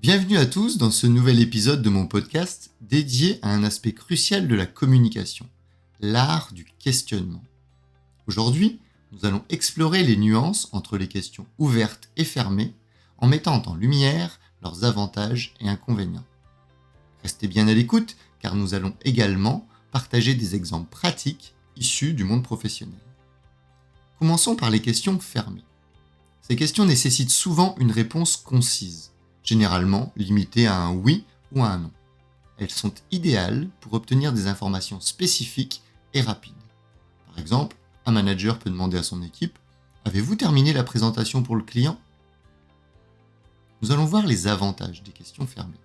Bienvenue à tous dans ce nouvel épisode de mon podcast dédié à un aspect crucial de la communication, l'art du questionnement. Aujourd'hui, nous allons explorer les nuances entre les questions ouvertes et fermées en mettant en lumière leurs avantages et inconvénients. Restez bien à l'écoute car nous allons également partager des exemples pratiques issus du monde professionnel. Commençons par les questions fermées. Ces questions nécessitent souvent une réponse concise, généralement limitée à un oui ou à un non. Elles sont idéales pour obtenir des informations spécifiques et rapides. Par exemple, un manager peut demander à son équipe « Avez-vous terminé la présentation pour le client ?» Nous allons voir les avantages des questions fermées.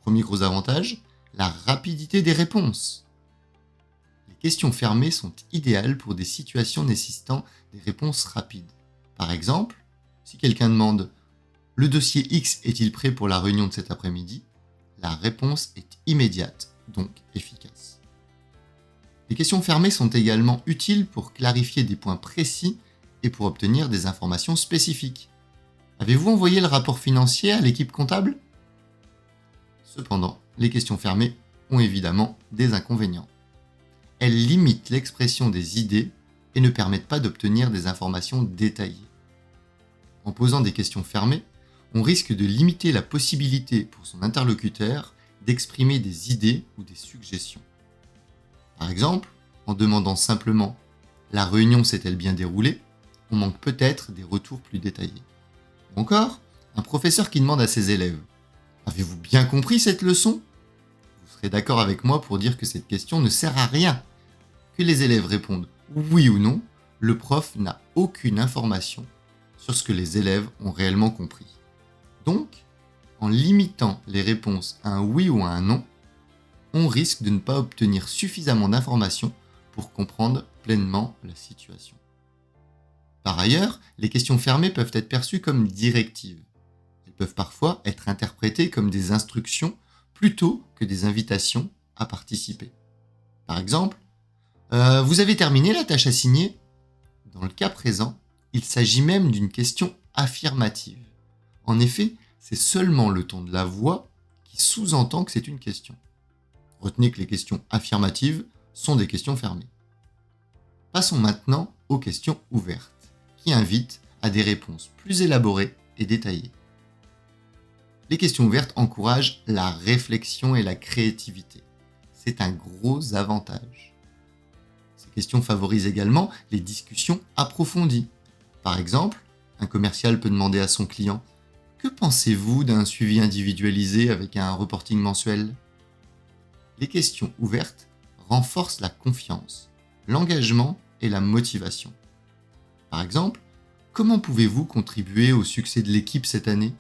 Premier gros avantage, la rapidité des réponses. Les questions fermées sont idéales pour des situations nécessitant des réponses rapides. Par exemple, si quelqu'un demande « Le dossier X est-il prêt pour la réunion de cet après-midi ?» La réponse est immédiate, donc efficace. Les questions fermées sont également utiles pour clarifier des points précis et pour obtenir des informations spécifiques. Avez-vous envoyé le rapport financier à l'équipe comptable ? Cependant, les questions fermées ont évidemment des inconvénients. Elles limitent l'expression des idées et ne permettent pas d'obtenir des informations détaillées. En posant des questions fermées, on risque de limiter la possibilité pour son interlocuteur d'exprimer des idées ou des suggestions. Par exemple, en demandant simplement « La réunion s'est-elle bien déroulée ?», on manque peut-être des retours plus détaillés. Ou encore, un professeur qui demande à ses élèves « Avez-vous bien compris cette leçon ?» Vous serez d'accord avec moi pour dire que cette question ne sert à rien. Que les élèves répondent oui ou non, le prof n'a aucune information sur ce que les élèves ont réellement compris. Donc, en limitant les réponses à un oui ou à un non, on risque de ne pas obtenir suffisamment d'informations pour comprendre pleinement la situation. Par ailleurs, les questions fermées peuvent être perçues comme directives. Elles peuvent parfois être interprétées comme des instructions plutôt que des invitations à participer. Par exemple, vous avez terminé la tâche assignée ? Dans le cas présent, il s'agit même d'une question affirmative. En effet, c'est seulement le ton de la voix qui sous-entend que c'est une question. Retenez que les questions affirmatives sont des questions fermées. Passons maintenant aux questions ouvertes, qui invitent à des réponses plus élaborées et détaillées. Les questions ouvertes encouragent la réflexion et la créativité. C'est un gros avantage. Ces questions favorisent également les discussions approfondies. Par exemple, un commercial peut demander à son client « Que pensez-vous d'un suivi individualisé avec un reporting mensuel ?» Les questions ouvertes renforcent la confiance, l'engagement et la motivation. Par exemple, comment pouvez-vous contribuer au succès de l'équipe cette année ?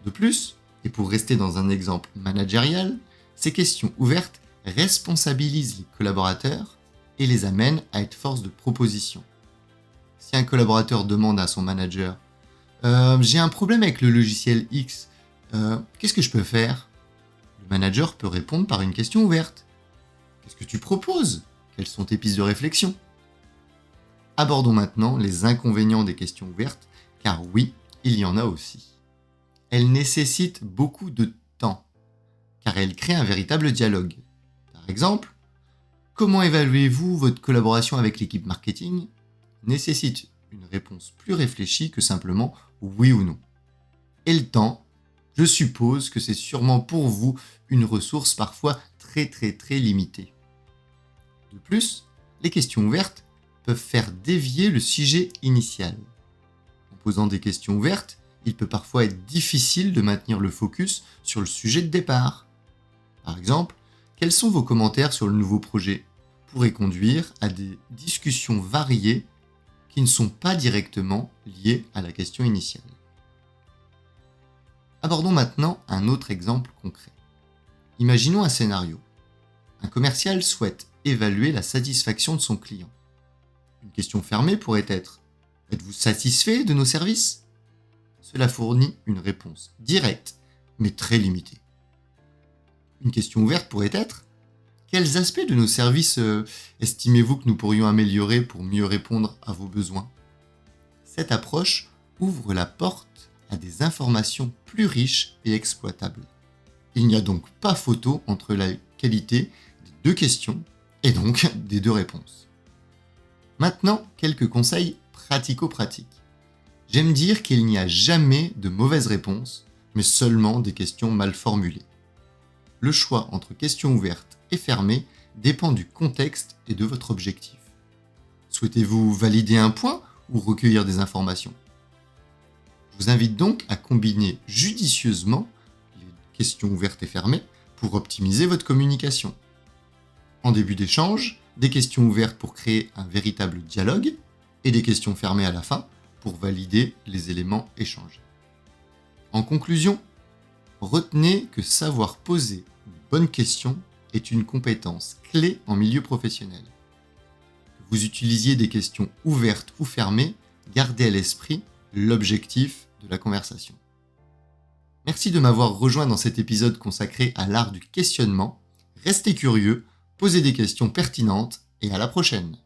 De plus, et pour rester dans un exemple managérial, ces questions ouvertes responsabilisent les collaborateurs et les amènent à être force de proposition. Si un collaborateur demande à son manager « J'ai un problème avec le logiciel X, qu'est-ce que je peux faire ?» Le manager peut répondre par une question ouverte. « Qu'est-ce que tu proposes ? Quelles sont tes pistes de réflexion ?» Abordons maintenant les inconvénients des questions ouvertes, car oui, il y en a aussi. Elles nécessitent beaucoup de temps, car elles créent un véritable dialogue. Par exemple, « Comment évaluez-vous votre collaboration avec l'équipe marketing ?» nécessite une réponse plus réfléchie que simplement oui ou non. Et le temps, je suppose que c'est sûrement pour vous une ressource parfois très limitée. De plus, les questions ouvertes peuvent faire dévier le sujet initial. En posant des questions ouvertes, il peut parfois être difficile de maintenir le focus sur le sujet de départ. Par exemple, quels sont vos commentaires sur le nouveau projet ? Pourrait conduire à des discussions variées qui ne sont pas directement liées à la question initiale. Abordons maintenant un autre exemple concret. Imaginons un scénario. Un commercial souhaite évaluer la satisfaction de son client. Une question fermée pourrait être « Êtes-vous satisfait de nos services ?» Cela fournit une réponse directe, mais très limitée. Une question ouverte pourrait être « Quels aspects de nos services estimez-vous que nous pourrions améliorer pour mieux répondre à vos besoins ?» Cette approche ouvre la porte à des informations plus riches et exploitables. Il n'y a donc pas photo entre la qualité des 2 questions et donc des 2 réponses. Maintenant, quelques conseils pratico-pratiques. J'aime dire qu'il n'y a jamais de mauvaises réponses, mais seulement des questions mal formulées. Le choix entre questions ouvertes et fermées dépend du contexte et de votre objectif. Souhaitez-vous valider un point ou recueillir des informations ? Je vous invite donc à combiner judicieusement les questions ouvertes et fermées pour optimiser votre communication. En début d'échange, des questions ouvertes pour créer un véritable dialogue et des questions fermées à la fin pour valider les éléments échangés. En conclusion, retenez que savoir poser une bonne question est une compétence clé en milieu professionnel. Que vous utilisiez des questions ouvertes ou fermées, gardez à l'esprit l'objectif de la conversation. Merci de m'avoir rejoint dans cet épisode consacré à l'art du questionnement. Restez curieux, posez des questions pertinentes et à la prochaine.